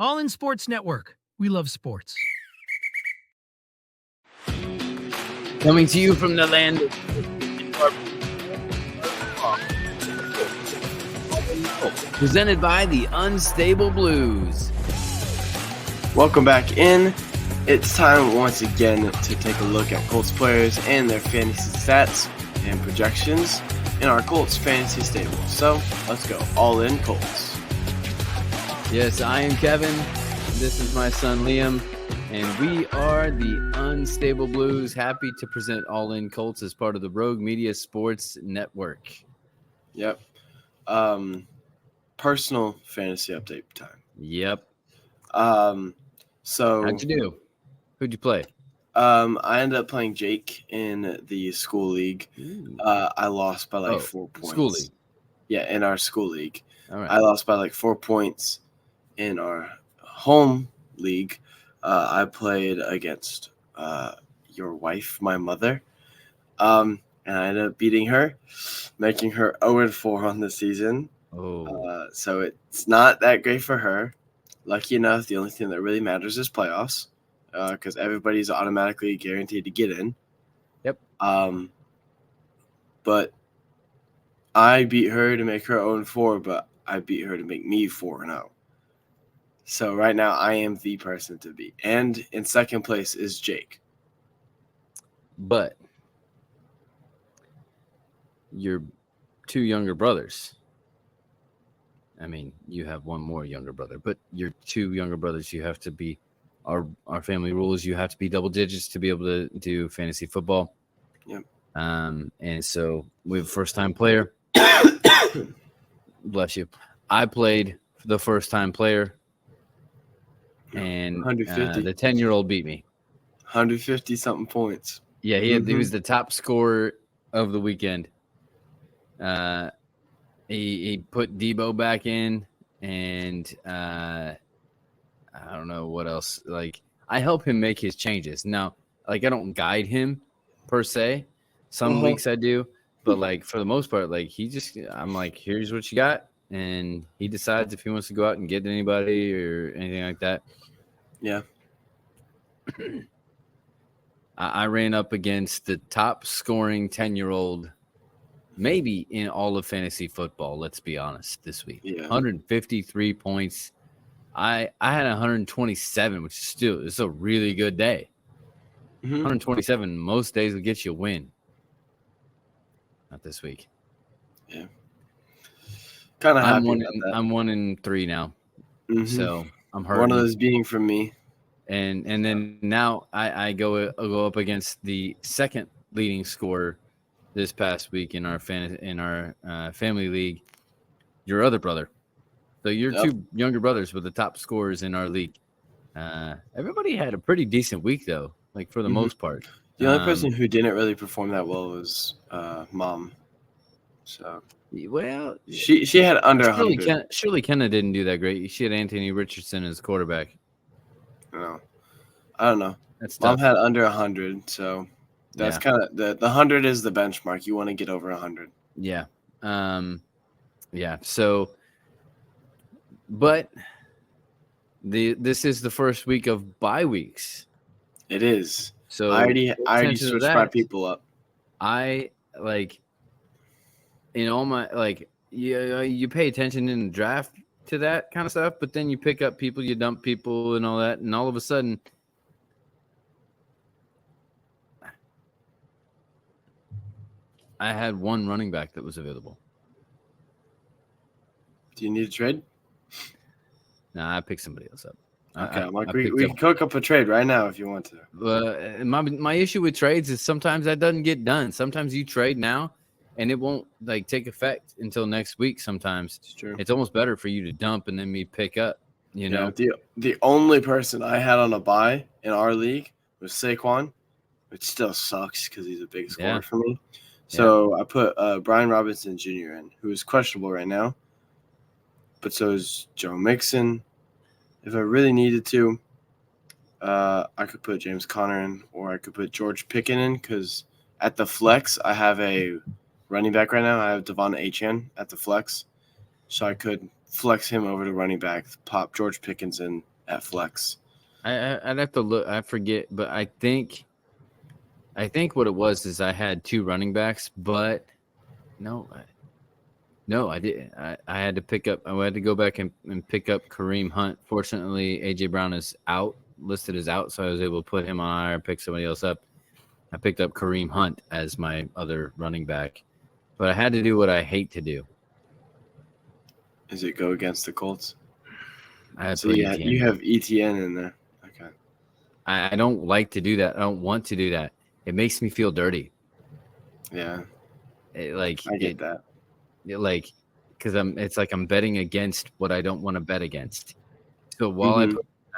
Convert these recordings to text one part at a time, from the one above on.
All In Sports Network. We love sports. Coming to you from the land of presented by the Unstable Blues. Welcome back in. It's time once again to take a look at Colts players and their fantasy stats and projections in our Colts Fantasy Stable. So let's go. All in Colts. Yes, I am Kevin. This is my son Liam, and we are the Unstable Blues. Happy to present All In Colts as part of the Rogue Media Sports Network. Yep. Personal fantasy update time. Yep. So How'd you do? Who'd you play? I ended up playing Jake in the school league. I lost by like 4 points. School league. Yeah, in our school league. All right. I lost by like 4 points in our home league. I played against your wife, my mother, and I ended up beating her, making her 0-4 on the season. So it's not that great for her. Lucky enough, the only thing that really matters is playoffs, because everybody's automatically guaranteed to get in. Yep. But I beat her to make her 0-4, but I beat her to make me 4-0. So right now I am the person to beat. And in second place is Jake. But your two younger brothers. I mean, you have one more younger brother, but your two younger brothers, you have to be our family rules. You have to be double digits to be able to do fantasy football. Yep. And so we have a first-time player. Bless you. I played the first-time player, and 150. the 10-year-old beat me. 150-something points. Yeah, he was the top scorer of the weekend. He put Debo back in, and I don't know what else. Like, I help him make his changes. Now, like, I don't guide him per se. Some weeks I do, but like for the most part, like I'm like, here's what you got, and he decides if he wants to go out and get anybody or anything like that. Yeah. I ran up against the top scoring 10-year-old. Maybe in all of fantasy football, let's be honest, this week. Yeah. 153 points. I had 127, which is still it's a really good day. 127 most days will get you a win. Not this week. Yeah. Kind of happy about that. I'm 1-3 now. So I'm hurting. One of those being from me. And then now I go up against the second leading scorer this past week in our family league, your other brother. So your two younger brothers were the top scorers in our league. Everybody had a pretty decent week though, like for the most part. The only person who didn't really perform that well was Mom. So well, she had under 100. Shirley Kenna didn't do that great. She had Anthony Richardson as quarterback. No, I don't know. That's Mom tough. had under 100, so that's kind of the 100 is the benchmark. You want to get over 100. Yeah. Yeah. So, but this is the first week of bye weeks. It is. So I already switched my people up. I like in all my you pay attention in the draft to that kind of stuff, but then you pick up people, you dump people and all that, and all of a sudden I had one running back that was available. Do you need a trade? Nah, I picked somebody else up. Okay, we can cook up a trade right now if you want to. My issue with trades is sometimes that doesn't get done. Sometimes you trade now, and it won't like take effect until next week. Sometimes it's true. It's almost better for you to dump and then me pick up. You know, the only person I had on a bye in our league was Saquon, which still sucks because he's a big scorer for me. So I put Brian Robinson Jr. in, who is questionable right now, but so is Joe Mixon. If I really needed to, I could put James Conner in, or I could put George Pickens in, because at the flex, I have a running back right now. I have Devon Achane at the flex, so I could flex him over to running back, pop George Pickens in at flex. I'd have to look. I forget, but I think what it was is I had 2 running backs, but no, I didn't. I had to pick up. I had to go back and pick up Kareem Hunt. Fortunately, AJ Brown is listed as out, so I was able to put him on IR, pick somebody else up. I picked up Kareem Hunt as my other running back, but I had to do what I hate to do. Is it go against the Colts? I had to So put yeah, ETN. you have ETN in there. Okay. I don't like to do that. I don't want to do that. It makes me feel dirty. Yeah, I get that. Because it's like I'm betting against what I don't want to bet against. So while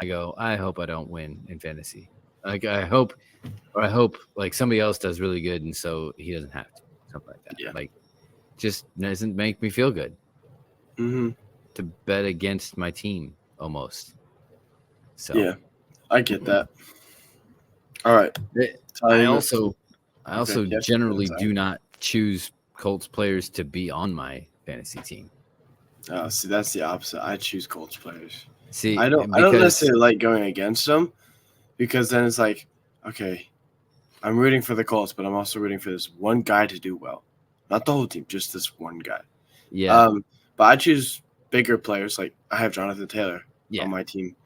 I go, I hope I don't win in fantasy. Like I hope like somebody else does really good, and so he doesn't have to. Something like that. Yeah. Like just doesn't make me feel good to bet against my team almost. So yeah, I get that. All right. I also yes, generally sorry. do not choose Colts players to be on my fantasy team. See, that's the opposite. I choose Colts players. See, I don't necessarily like going against them because then it's like, okay, I'm rooting for the Colts, but I'm also rooting for this one guy to do well. Not the whole team, just this one guy. Yeah. But I choose bigger players. Like I have Jonathan Taylor on my team.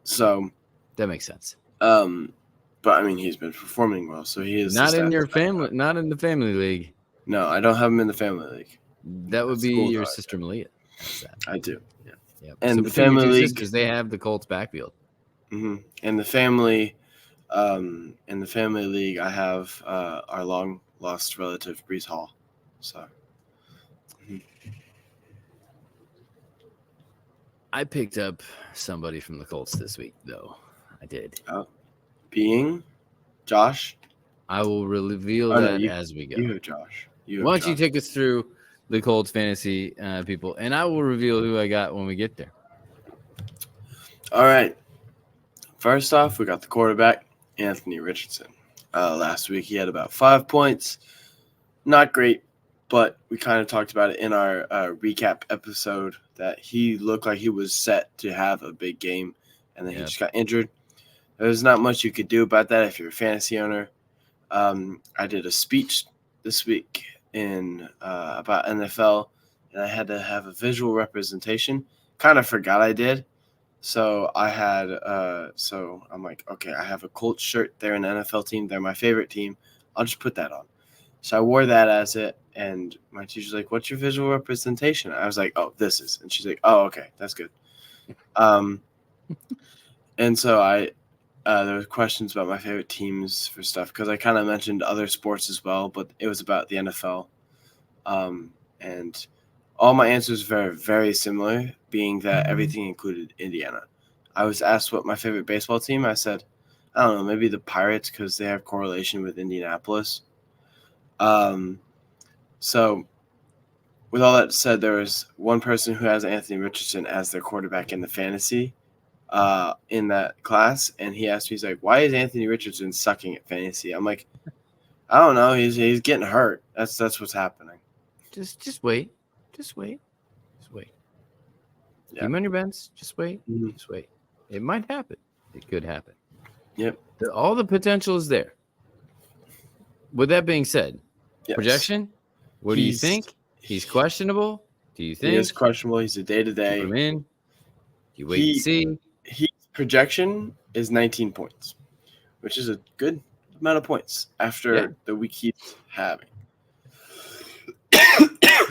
So that makes sense. But I mean, he's been performing well, so he is not in your family, not in the family league. No, I don't have him in the family league. That would be your sister Malia. I do. Yeah. And so the family league, sisters, they have the Colts backfield. And the family, in the family league, I have our long lost relative Brees Hall. So. I picked up somebody from the Colts this week, though. I did. Being Josh? I will reveal that as we go. You have Josh. Why don't you take us through the Colts fantasy people, and I will reveal who I got when we get there. All right. First off, we got the quarterback, Anthony Richardson. Last week, he had about 5 points. Not great, but we kind of talked about it in our recap episode that he looked like he was set to have a big game, and then he just got injured. There's not much you could do about that if you're a fantasy owner. I did a speech this week about NFL, and I had to have a visual representation. Kind of forgot I did. So I had so I'm like, okay, I have a Colts shirt. They're an NFL team. They're my favorite team. I'll just put that on. So I wore that as it, and my teacher's like, what's your visual representation? I was like, oh, this is. And she's like, oh, okay, that's good. And so there were questions about my favorite teams for stuff because I kind of mentioned other sports as well, but it was about the NFL. And all my answers were very, very similar, being that everything included Indiana. I was asked what my favorite baseball team. I said, I don't know, maybe the Pirates because they have correlation with Indianapolis. So with all that said, there was one person who has Anthony Richardson as their quarterback in the fantasy in that class, and he asked me, he's like, why is Anthony Richardson sucking at fantasy? I'm like, I don't know. He's getting hurt. That's what's happening. Just wait. Just wait. Yeah. Keep him on your bench. Just wait. Just wait. It might happen. It could happen. Yep. All the potential is there. With that being said, projection, what do you think? He's questionable? Do you think? He is questionable. He's a day-to-day. Put him in. You wait and see. His projection is 19 points, which is a good amount of points after the week he's having.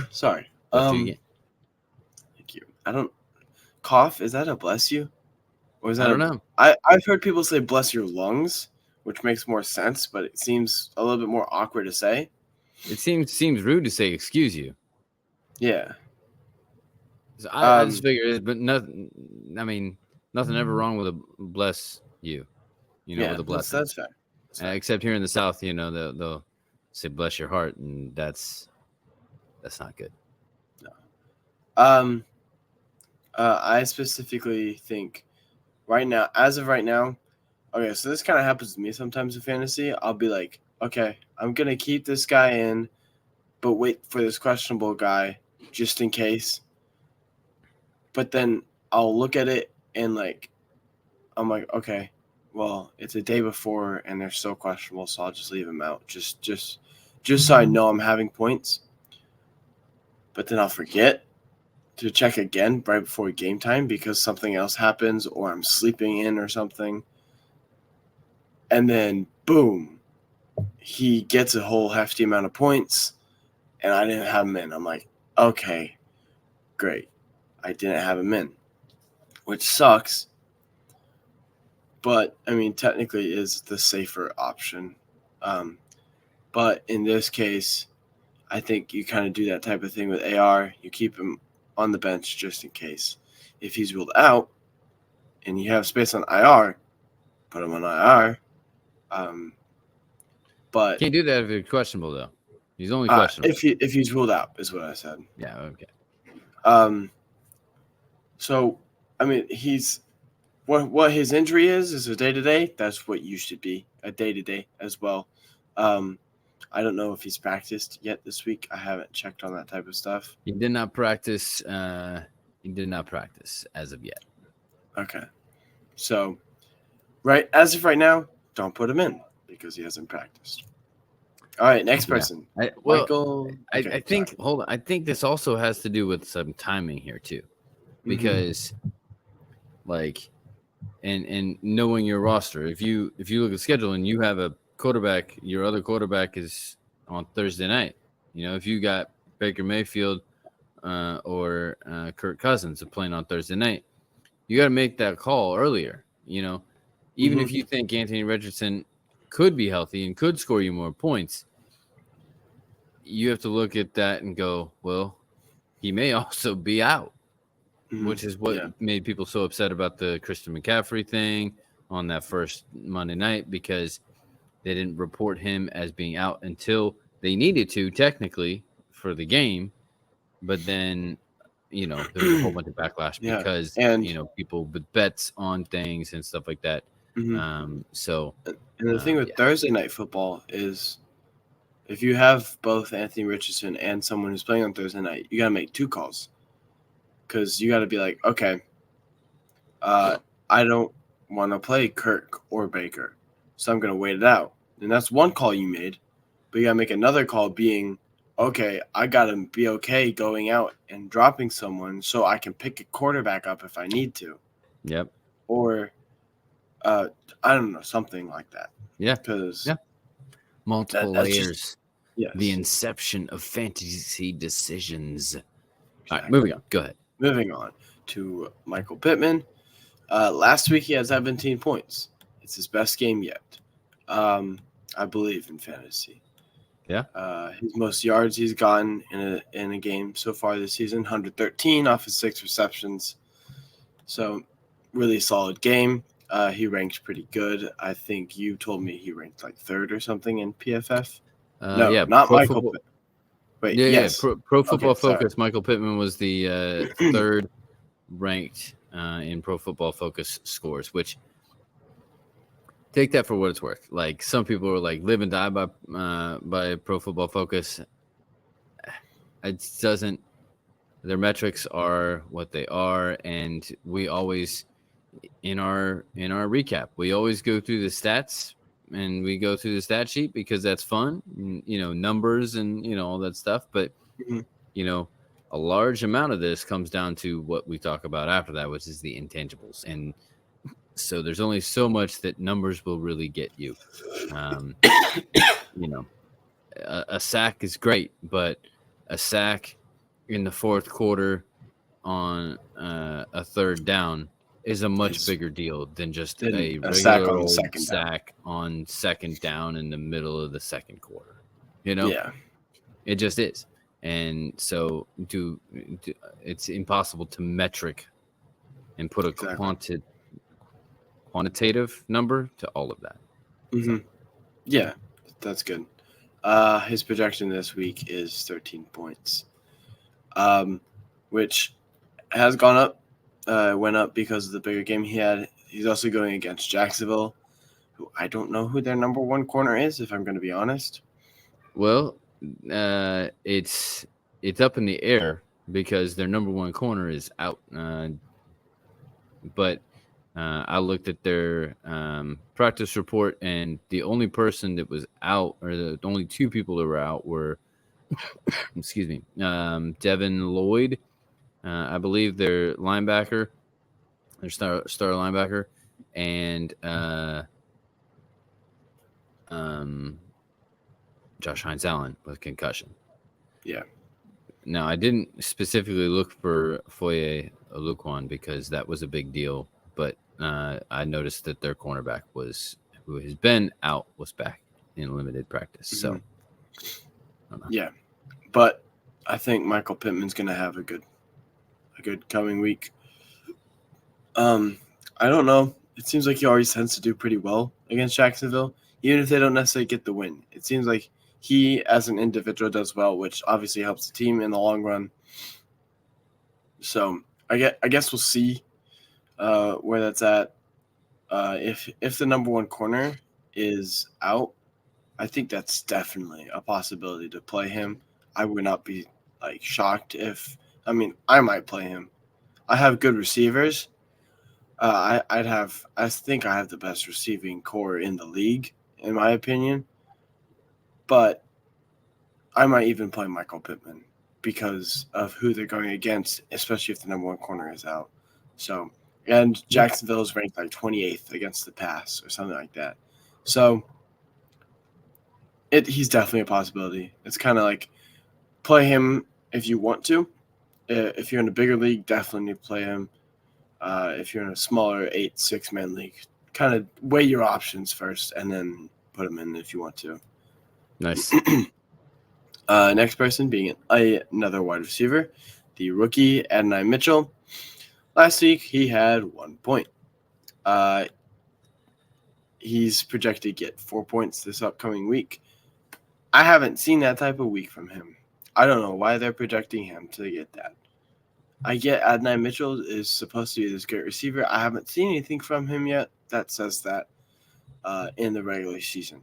Sorry. Thank you. I don't cough. Is that a bless you? Or is that I don't know. I've heard people say bless your lungs, which makes more sense, but it seems a little bit more awkward to say. It seems rude to say excuse you. Yeah. So I just figured, but nothing. I mean, nothing ever wrong with a bless you. With a blessing. That's fair. Except here in the South, they'll say bless your heart, and that's not good. No. I specifically think as of right now, okay, so this kind of happens to me sometimes in fantasy. I'll be like, okay, I'm going to keep this guy in, but wait for this questionable guy just in case. But then I'll look at it and I'm like, okay, well, it's a day before and they're still questionable, so I'll just leave him out. Just so I know I'm having points. But then I'll forget to check again right before game time because something else happens or I'm sleeping in or something. And then boom, he gets a whole hefty amount of points and I didn't have him in. I'm like, okay, great. I didn't have him in, which sucks. But I mean, technically is the safer option. But in this case, I think you kind of do that type of thing with AR. You keep him on the bench just in case. If he's ruled out and you have space on IR, put him on IR. But Can't do that if it's questionable though. He's only questionable. if he's ruled out is what I said. Yeah. Okay. So I mean, he's what his injury is a day-to-day. That's what you should be, a day-to-day as well. I don't know if he's practiced yet this week. I haven't checked on that type of stuff. He did not practice. He did not practice as of yet. Okay. So, as of right now, don't put him in because he hasn't practiced. All right, next person. Michael. Okay, I think. Sorry. Hold on. I think this also has to do with some timing here too, because, and knowing your roster. If you look at the schedule and you have a quarterback, your other quarterback is on Thursday night. If you got Baker Mayfield or Kirk Cousins playing on Thursday night, you got to make that call earlier. Even if you think Anthony Richardson could be healthy and could score you more points, you have to look at that and go, well, he may also be out, which is what made people so upset about the Christian McCaffrey thing on that first Monday night, because they didn't report him as being out until they needed to technically for the game. But then, there was a whole bunch of backlash because, people with bets on things and stuff like that. And the thing with Thursday night football is if you have both Anthony Richardson and someone who's playing on Thursday night, you got to make two calls because you got to be like, okay, I don't want to play Kirk or Baker, so I'm going to wait it out. And that's one call you made, but you got to make another call being, okay, I got to be okay going out and dropping someone so I can pick a quarterback up if I need to. Yep. Or I don't know, something like that. Yeah. Because multiple layers. Yes. The inception of fantasy decisions. Exactly. All right, moving on. Go ahead. Moving on to Michael Pittman. Last week he had 17 points. It's his best game yet, I believe, in fantasy. Yeah. His most yards he's gotten in a game so far this season, 113 off his 6 receptions. So really solid game. He ranked pretty good. I think you told me he ranked like 3rd or something in PFF. No, not Michael Pittman. Wait, yes. Pro Football Focus. Sorry. Michael Pittman was the 3rd ranked in Pro Football Focus scores, which take that for what it's worth. Like some people are like live and die by Pro Football Focus. It doesn't. Their metrics are what they are, and we always in our recap we always go through the stats. And we go through the stat sheet because that's fun, numbers and, all that stuff. But, a large amount of this comes down to what we talk about after that, which is the intangibles. And so there's only so much that numbers will really get you. A sack is great, but a sack in the fourth quarter on a 3rd down is a much bigger deal than just a regular sack on 2nd down in the middle of the 2nd quarter. Yeah, it just is. And so it's impossible to metric and put a quantitative number to all of that. So. Yeah, that's good. His projection this week is 13 points, which has gone up. Went up because of the bigger game he had. He's also going against Jacksonville, who I don't know who their number 1 corner is, if I'm going to be honest. Well, it's up in the air because their number 1 corner is out. But I looked at their practice report, and the only person that was out, or the only two people that were out, were, excuse me, Devin Lloyd, I believe their linebacker, their star linebacker, and Josh Hines Allen with concussion. Yeah. Now, I didn't specifically look for Foye Oluokun because that was a big deal, but I noticed that their cornerback who has been out, was back in limited practice. So, I don't know. Yeah, but I think Michael Pittman's going to have a good coming week. I don't know. It seems like he always tends to do pretty well against Jacksonville, even if they don't necessarily get the win. It seems like he, as an individual, does well, which obviously helps the team in the long run. So I guess we'll see where that's at. If the number one corner is out, I think that's definitely a possibility to play him. I would not be shocked if. I mean, I might play him. I have good receivers. I think I have the best receiving core in the league, in my opinion. But I might even play Michael Pittman because of who they're going against, especially if the number one corner is out. So, and Jacksonville is ranked 28th against the pass or something like that. So, he's definitely a possibility. It's kind of like play him if you want to. If you're in a bigger league, definitely play him. If you're in a smaller 8-6-man league, kind of weigh your options first and then put him in if you want to. Nice. Next person being another wide receiver, the rookie Adonai Mitchell. Last week, he had 1 point. He's projected to get 4 points this upcoming week. I haven't seen that type of week from him. I don't know why they're projecting him to get that. I get Adonai Mitchell is supposed to be this great receiver. I haven't seen anything from him yet that says that in the regular season.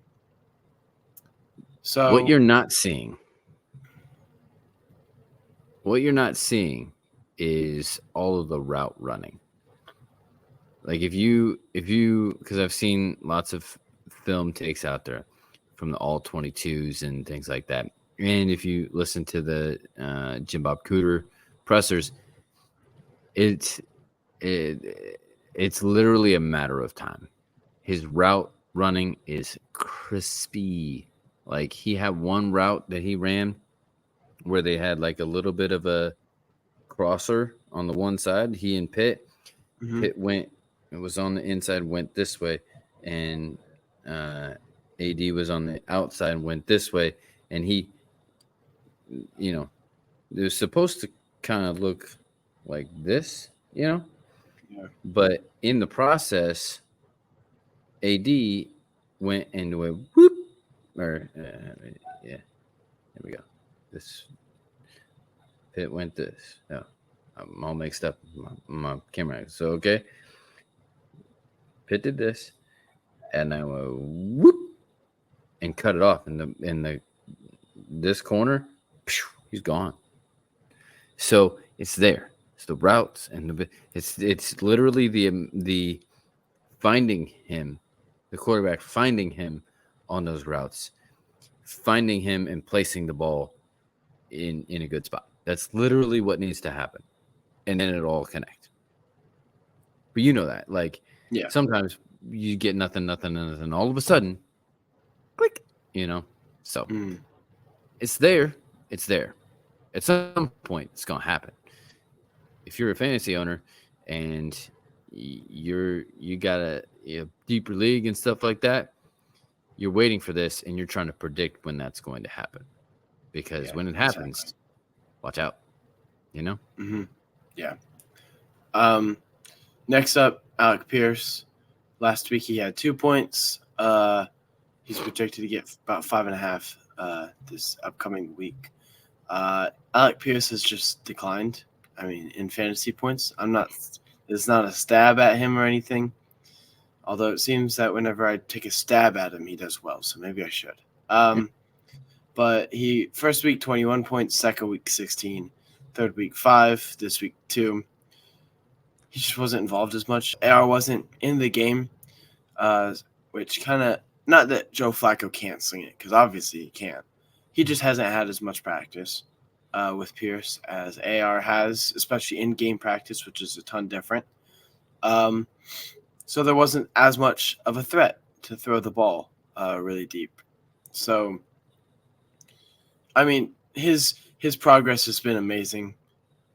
So What you're not seeing is all of the route running. Like if you, because I've seen lots of film takes out there from the all 22s and things like that. And if you listen to the Jim Bob Cooter pressers, it's literally a matter of time. His route running is crispy. Like he had one route that he ran where they had like a little bit of a crosser on the one side. He and Pitt. Pitt it was on the inside, went this way, and AD was on the outside and went this way. And he, it was supposed to kind of look like this, Yeah. But in the process, AD went and went whoop, or yeah, there we go. This Pitt went this. No, I'm all mixed up. My camera. So okay, Pitt did this, and I went whoop and cut it off in the this corner. He's gone. So it's there. It's the routes and it's literally the finding him, the quarterback finding him on those routes, finding him and placing the ball in a good spot. That's literally what needs to happen, and then it'll all connect. But you know that, sometimes you get nothing, all of a sudden, click, So it's there. It's there. At some point, it's gonna happen. If you're a fantasy owner and you got a deeper league and stuff like that, you're waiting for this and you're trying to predict when that's going to happen. Because when it happens, watch out. Yeah. Next up, Alec Pierce. Last week he had 2 points. He's projected to get about 5.5 this upcoming week. Alec Pierce has just declined. I mean, in fantasy points, it's not a stab at him or anything. Although it seems that whenever I take a stab at him, he does well. So maybe I should. But he first week 21 points, second week 16, third week 5, this week 2. he just wasn't involved as much. AR wasn't in the game, which kind of, not that Joe Flacco can't sling it, because obviously he can. He just hasn't had as much practice with Pierce as AR has, especially in game practice, which is a ton different. So there wasn't as much of a threat to throw the ball really deep. So, I mean, his progress has been amazing.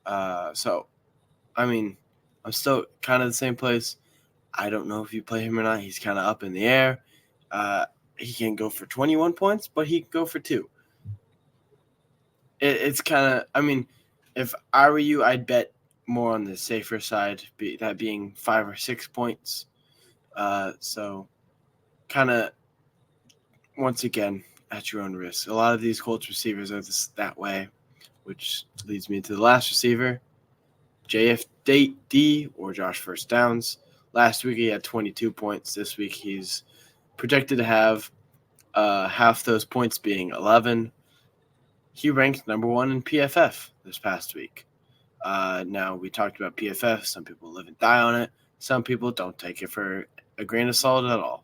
So, I mean, I'm still kind of the same place. I don't know if you play him or not. He's kind of up in the air. He can go for 21 points, but he can go for 2. It's kind of, I mean, if I were you, I'd bet more on the safer side, that being 5 or 6 points. So kind of, once again, at your own risk. A lot of these Colts receivers are that way, which leads me to the last receiver, JFD or Josh First Downs. Last week he had 22 points. This week he's projected to have half those points being 11. He ranked number 1 in PFF this past week. Now, we talked about PFF. Some people live and die on it. Some people don't take it for a grain of salt at all.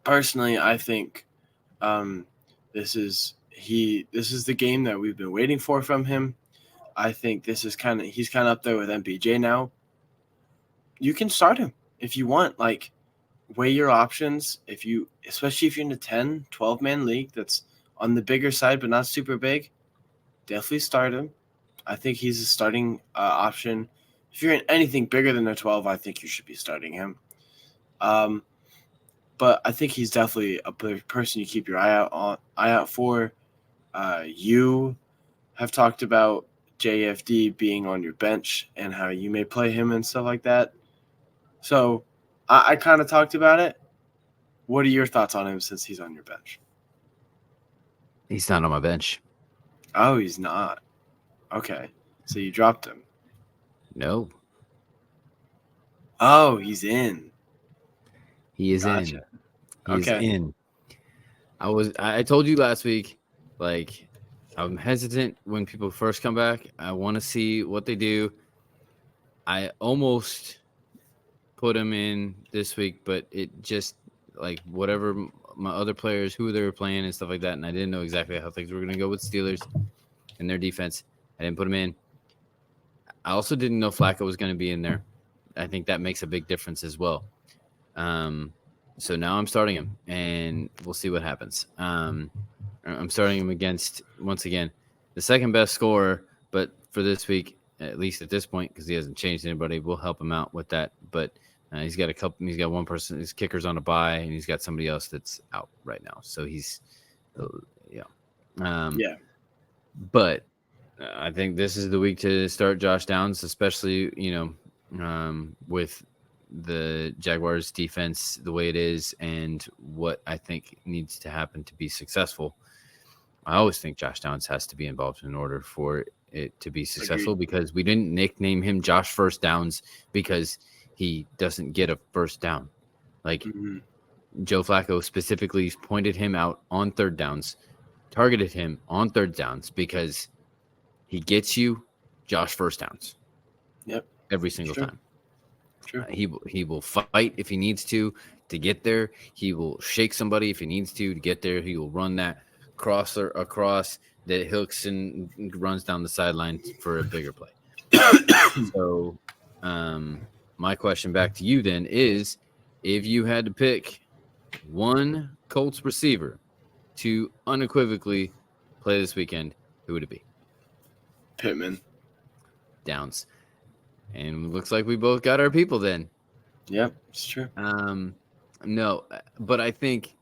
Personally, I think this is the game that we've been waiting for from him. I think he's kind of up there with MPJ now. You can start him if you want. Like, weigh your options. Especially if you're in a 10, 12-man league that's on the bigger side but not super big, definitely start him. I think he's a starting option. If you're in anything bigger than a 12, I think you should be starting him. But I think he's definitely a person you keep your eye out for. You have talked about JFD being on your bench and how you may play him and stuff like that. So I kind of talked about it. What are your thoughts on him since he's on your bench? He's not on my bench. Oh, he's not. Okay. So you dropped him. No. Oh, he's in. He is Gotcha. in. He is in. I told you last week, like, I'm hesitant when people first come back. I want to see what they do. I almost put him in this week, but it just, like, whatever my other players, who they were playing and stuff like that, and I didn't know exactly how things were going to go with Steelers and their defense. I didn't put him in. I also didn't know Flacco was going to be in there. I think that makes a big difference as well. So now I'm starting him, and we'll see what happens. I'm starting him against, once again, the second best scorer, but for this week, at least at this point, because he hasn't changed anybody, we'll help him out with that. But he's got one person, his kicker's on a bye, and he's got somebody else that's out right now. So he's, But I think this is the week to start Josh Downs, especially, with the Jaguars defense the way it is and what I think needs to happen to be successful. I always think Josh Downs has to be involved in order for it to be successful. Agreed. Because we didn't nickname him Josh First Downs because he doesn't get a first down. Like, Joe Flacco specifically pointed him out on third downs, targeted him on third downs because he gets you Josh First Downs. Yep. Every single time. True. He will fight if he needs to get there. He will shake somebody if he needs to get there. He will run that crosser across that hooks and runs down the sideline for a bigger play. So, my question back to you then is, if you had to pick one Colts receiver to unequivocally play this weekend, who would it be? Pittman. Downs. And it looks like we both got our people then. Yep, it's true. No, but I think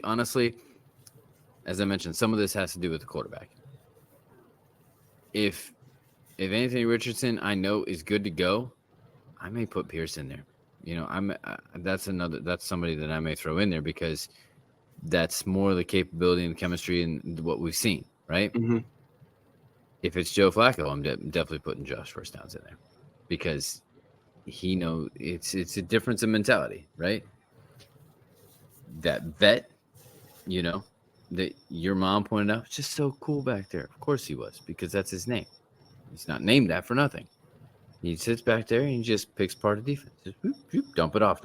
honestly, as I mentioned, some of this has to do with the quarterback. If Anthony Richardson I know is good to go, I may put Pierce in there. That's somebody that I may throw in there because that's more the capability and the chemistry and what we've seen, right? Mm-hmm. If it's Joe Flacco, I'm definitely putting Josh First Downs in there because he knows it's a difference in mentality, right? That vet, that your mom pointed out, just so cool back there. Of course he was, because that's his name. He's not named that for nothing. He sits back there and he just picks part of defense. Just whoop, whoop, dump it off.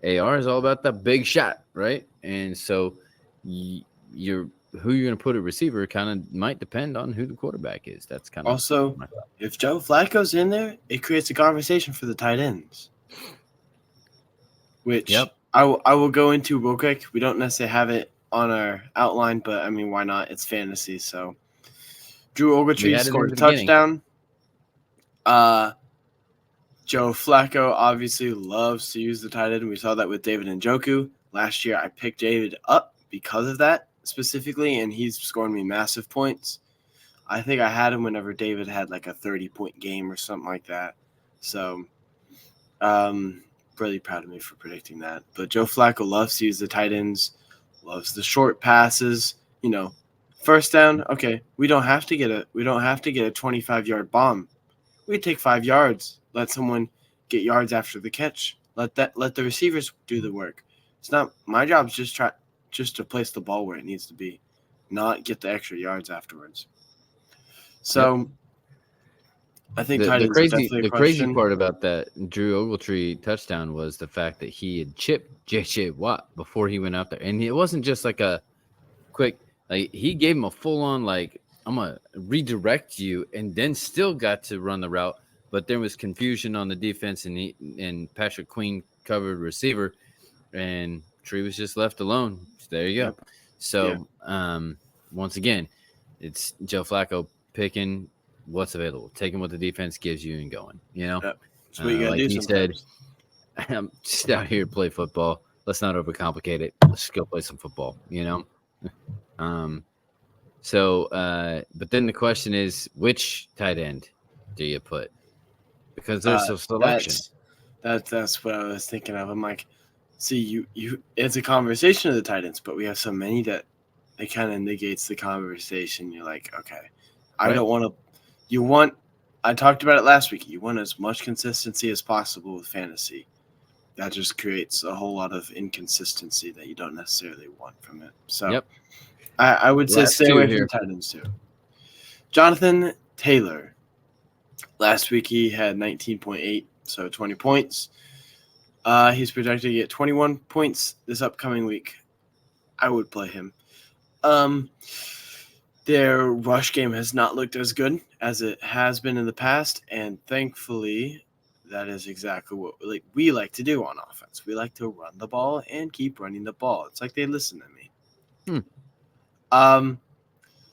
AR is all about that big shot, right? And so you're who you're going to put at receiver kind of might depend on who the quarterback is. That's kind of Also, if Joe Flacco's in there, it creates a conversation for the tight ends, which I will go into real quick. We don't necessarily have it on our outline, but I mean, why not? It's fantasy. So Drew Ogletree scored a touchdown. Joe Flacco obviously loves to use the tight end. We saw that with David Njoku. Last year, I picked David up because of that specifically, and he's scoring me massive points. I think I had him whenever David had like a 30-point game or something like that. So, really proud of me for predicting that. But Joe Flacco loves to use the tight ends, loves the short passes. You know, first down. Okay, we don't have to get a 25-yard bomb. We take 5 yards. Let someone get yards after the catch. Let the receivers do the work. It's not my job. Is just to place the ball where it needs to be, not get the extra yards afterwards. So, I think the crazy part about that Drew Ogletree touchdown was the fact that he had chipped J.J. Watt before he went out there, and it wasn't just like a quick. Like he gave him a full on like I'm gonna redirect you, and then still got to run the route. But there was confusion on the defense, and Patrick Queen covered receiver, and Tree was just left alone. So there you go. Yep. So once again, it's Joe Flacco picking what's available, taking what the defense gives you and going. You know, that's what you gotta like do. He sometimes. said, I'm just out here to play football. Let's not overcomplicate it. Let's go play some football. You know. But then the question is, which tight end do you put? Because there's a selection. That's what I was thinking of. I'm like, see, you it's a conversation of the tight ends, but we have so many that it kind of negates the conversation. You're like, okay, I don't want to. I talked about it last week. You want as much consistency as possible with fantasy. That just creates a whole lot of inconsistency that you don't necessarily want from it. So, I would say stay away from tight ends too. Jonathan Taylor. Last week he had 19.8, so 20 points. He's projected to get 21 points this upcoming week. I would play him. Their rush game has not looked as good as it has been in the past, and thankfully that is exactly what we like to do on offense. We like to run the ball and keep running the ball. It's like they listen to me.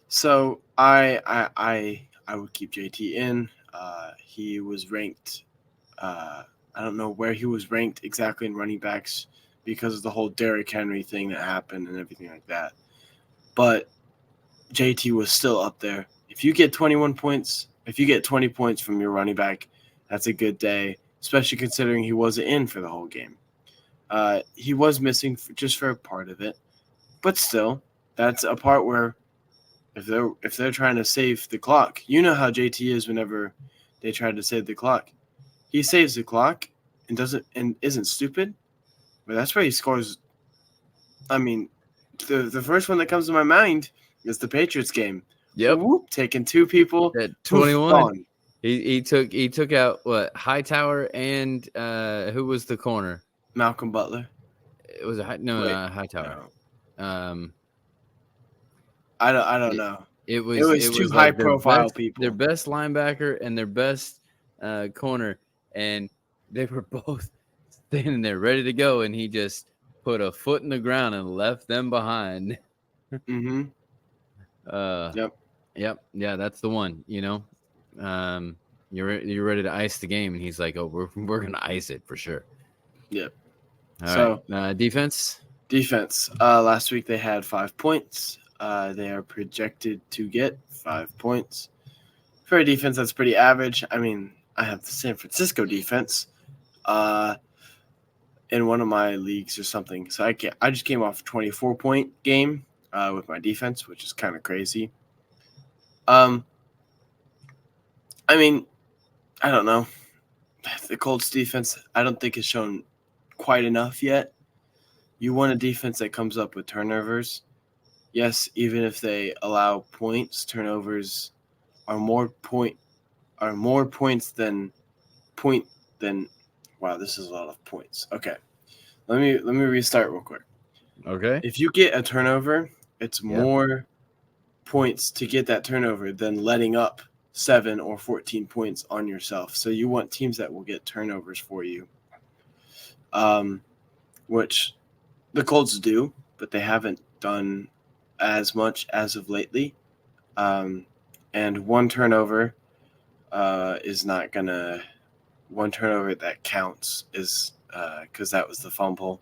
So I would keep JT in. He was ranked. I don't know where he was ranked exactly in running backs because of the whole Derrick Henry thing that happened and everything like that. But JT was still up there. If you get 21 points, if you get 20 points from your running back, that's a good day, especially considering he wasn't in for the whole game. He was missing just for a part of it, but still, that's a part where if they're trying to save the clock, you know how JT is whenever they try to save the clock. He saves the clock and isn't stupid, but that's where he scores. I mean, the first one that comes to my mind is the Patriots game. Yep, taking 2 people at 21. He took out what Hightower and who was the corner? Malcolm Butler. It was not Hightower. No. I don't know. It was 2 high-profile people. Their best linebacker and their best corner, and they were both standing there ready to go, and he just put a foot in the ground and left them behind. Mm-hmm. Yep. Yeah, that's the one. You know, you're ready to ice the game, and he's like, "Oh, we're gonna ice it for sure." Yep. All right. Defense. Last week they had 5 points. They are projected to get 5 points. For a defense, that's pretty average. I mean, I have the San Francisco defense in one of my leagues or something. So I just came off a 24-point game with my defense, which is kind of crazy. I mean, I don't know. The Colts defense, I don't think has shown quite enough yet. You want a defense that comes up with turnovers. Yes, even if they allow points, turnovers are more points than wow, this is a lot of points. Okay. Let me restart real quick. Okay. If you get a turnover, it's more points to get that turnover than letting up 7 or 14 points on yourself. So you want teams that will get turnovers for you, which the Colts do, but they haven't done as much as of lately. And one turnover is not going to – one turnover that counts is because that was the fumble.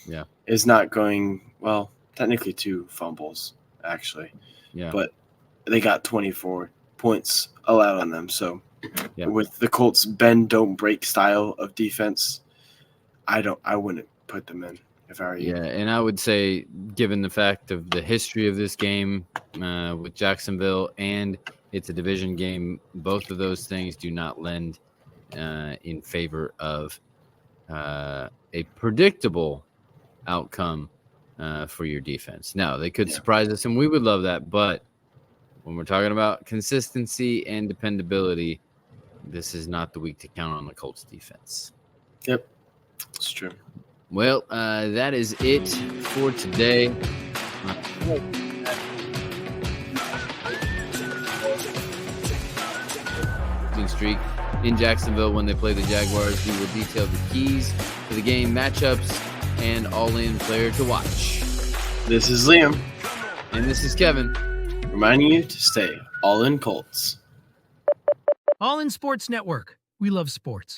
Yeah. Is not going – well, technically 2 fumbles, actually. Yeah. But they got 24 points allowed on them. So with the Colts' bend, don't break style of defense, I wouldn't put them in if I were you. Yeah, and I would say, given the fact of the history of this game with Jacksonville and it's a division game, both of those things do not lend in favor of a predictable outcome for your defense. Now, they could surprise us, and we would love that, but when we're talking about consistency and dependability, this is not the week to count on the Colts defense. Yep, it's true. Well, that is it for today. Streak in Jacksonville when they play the Jaguars. We will detail the keys to the game, matchups, and all-in player to watch. This is Liam. And this is Kevin. Reminding you to stay all in Colts. All in Sports Network. We love sports.